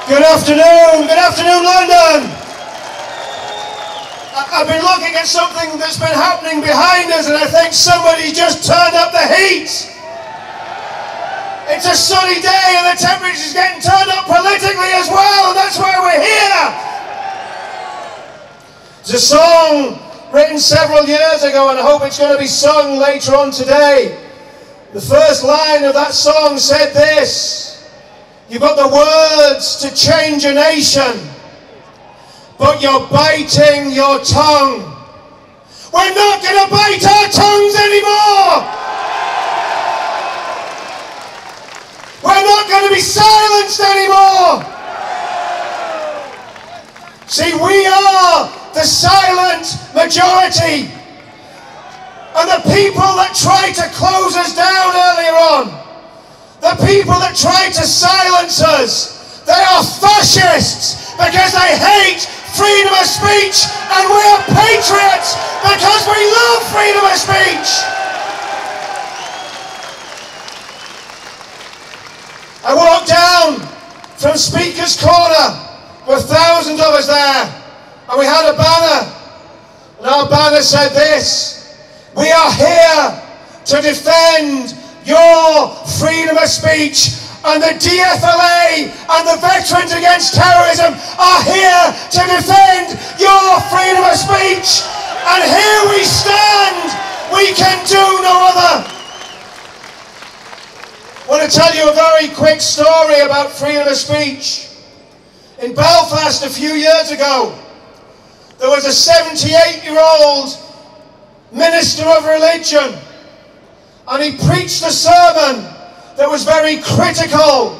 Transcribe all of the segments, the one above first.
Good afternoon London. I've been looking at something that's been happening behind us and I think somebody just turned up the heat. It's a sunny day and the temperature's getting turned up politically as well, and that's why we're here. It's a song written several years ago and I hope it's going to be sung later on today. The first line of that song said this: "You've got the words to change a nation, but you're biting your tongue." We're not going to bite our tongues anymore. We're not going to be silenced anymore. See, we are the silent majority. And the people that tried to close us down earlier on, the people that tried to silence us, they are fascists because they hate freedom of speech, and we are patriots because we love freedom of speech. I walked down from Speaker's Corner with thousands of us there, and we had a banner, and our banner said this: "We are here to defend your freedom of speech, and the DFLA and the Veterans Against Terrorism are here to defend your freedom of speech, and here we stand, we can do no other." I want to tell you a very quick story about freedom of speech. In Belfast a few years ago, there was a 78-year-old minister of religion, and he preached a sermon that was very critical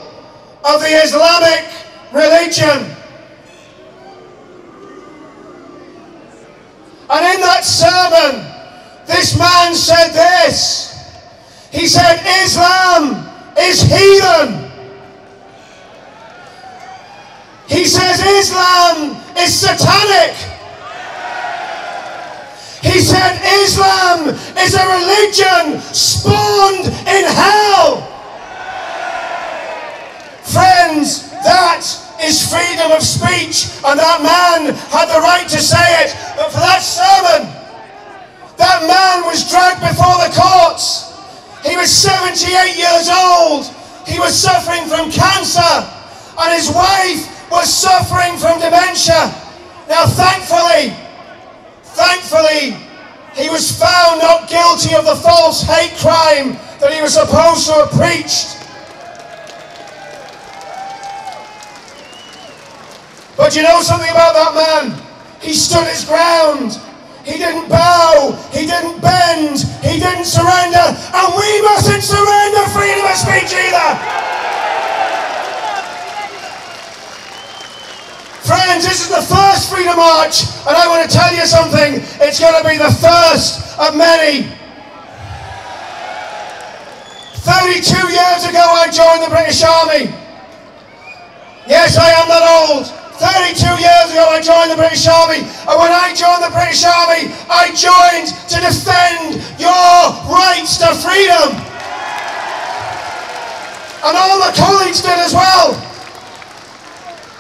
of the Islamic religion. And in that sermon, this man said this. He said, "Islam is heathen." He says Islam is satanic. He said Islam is a religion spawned in hell. Friends, that is freedom of speech, and that man had the right to say it. But for that sermon, that man was dragged before the courts. He was 78 years old. He was suffering from cancer, and his wife was suffering from dementia. Now thankfully, he was found not guilty of the false hate crime that he was supposed to have preached. But you know something about that man? He stood his ground. He didn't bow, he didn't bend, he didn't surrender, and we mustn't surrender freedom of speech either. Friends, this is the first Freedom March, and I want to tell you something, it's going to be the first of many. 32 years ago I joined the British Army. Yes, I am that old. 32 years ago I joined the British Army, and when I joined the British Army, I joined to defend your rights to freedom. And all the colleagues did as well.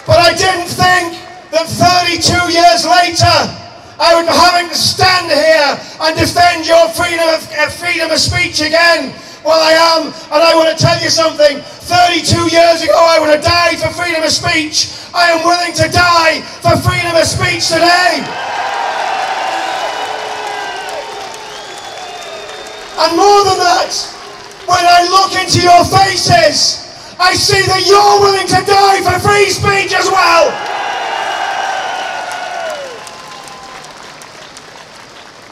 But I didn't think that 32 years later I would be having to stand here and defend your freedom of speech again. Well, I am, and I want to tell you something. 32 years ago I would have died for freedom of speech. I am willing to die for freedom of speech today. And more than that, when I look into your faces, I see that you're willing to die for free speech as well.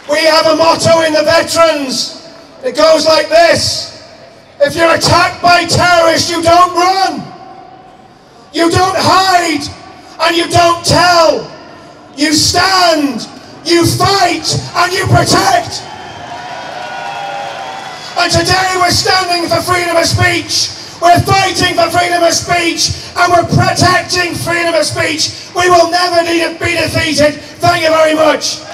We have a motto in the Veterans. It goes like this: if you're attacked by terrorists, you don't run, you don't hide, and you don't tell. You stand, you fight, and you protect. And today we're standing for freedom of speech. We're fighting for freedom of speech, and we're protecting freedom of speech. We will never be defeated. Thank you very much.